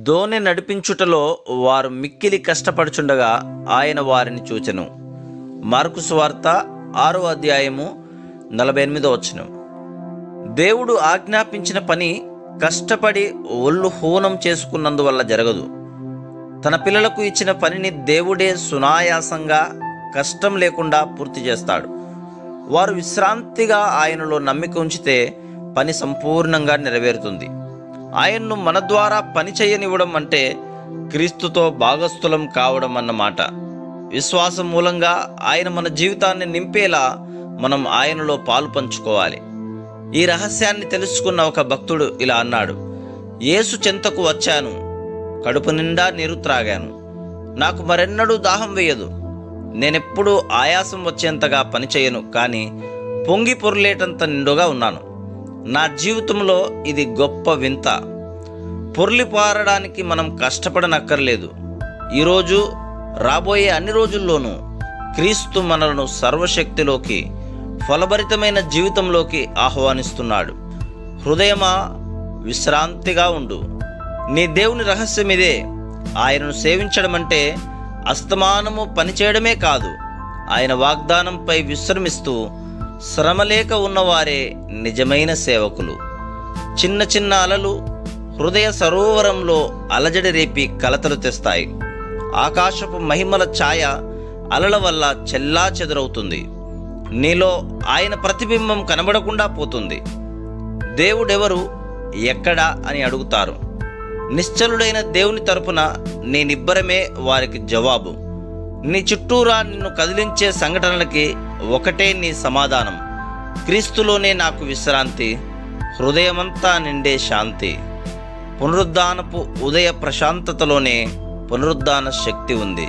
దోణి నడిపించుటలో వారు మిక్కిలి కష్టపడుచుండగా ఆయన వారిని చూచెను. మార్కు సువార్త 6వ అధ్యాయము 48వ వచనం. దేవుడు ఆజ్ఞాపించిన పని కష్టపడి ఒళ్ళు హూనం చేసుకున్నందువల్ల జరగదు. తన పిల్లలకు ఇచ్చిన పనిని దేవుడే సునాయాసంగా కష్టం లేకుండా పూర్తి చేస్తాడు. వారు విశ్రాంతిగా ఆయనలో నమ్మిక ఉంచితే పని సంపూర్ణంగా నెరవేరుతుంది. ఆయన్ను మన ద్వారా పని చేయనివ్వడం అంటే క్రీస్తుతో భాగస్థులం కావడం అన్నమాట. విశ్వాసం మూలంగా ఆయన మన జీవితాన్ని నింపేలా మనం ఆయనలో పాలు పంచుకోవాలి. ఈ రహస్యాన్ని తెలుసుకున్న ఒక భక్తుడు ఇలా అన్నాడు: యేసు చెంతకు వచ్చాను, కడుపు నిండా నీరు త్రాగాను, నాకు మరెన్నడూ దాహం వేయదు. నేనెప్పుడూ ఆయాసం వచ్చేంతగా పనిచేయను, కానీ పొంగి పొర్లేటంత నిండుగా ఉన్నాను. నా జీవితంలో ఇది గొప్ప వింత. పొర్లిపారడానికి మనం కష్టపడనక్కర్లేదు. ఈరోజు రాబోయే అన్ని రోజుల్లోనూ క్రీస్తు మనలను సర్వశక్తిలోకి, ఫలభరితమైన జీవితంలోకి ఆహ్వానిస్తున్నాడు. హృదయమా, విశ్రాంతిగా ఉండు. నీ దేవుని రహస్యం ఇదే. ఆయనను సేవించడం అంటే అస్తమానము పనిచేయడమే కాదు, ఆయన వాగ్దానంపై విశ్రమిస్తూ శ్రమలేక ఉన్నవారే నిజమైన సేవకులు. చిన్న చిన్న అలలు హృదయ సరోవరంలో అలజడి రేపి కలతలు తెస్తాయి. ఆకాశపు మహిమల ఛాయ అలల వల్ల చెల్లా చెదరవుతుంది. నీలో ఆయన ప్రతిబింబం కనబడకుండా పోతుంది. దేవుడెవరు, ఎక్కడా అని అడుగుతారు. నిశ్చలుడైన దేవుని తరపున నేనిబ్బరమే వారికి జవాబు. నీ చుట్టూరా నిన్ను కదిలించే సంఘటనలకి ఒకటే నీ సమాధానం: క్రీస్తులోనే నాకు విశ్రాంతి, హృదయమంతా నిండే శాంతి. పునరుద్ధానపు ఉదయ ప్రశాంతతలోనే పునరుద్ధాన శక్తి ఉంది.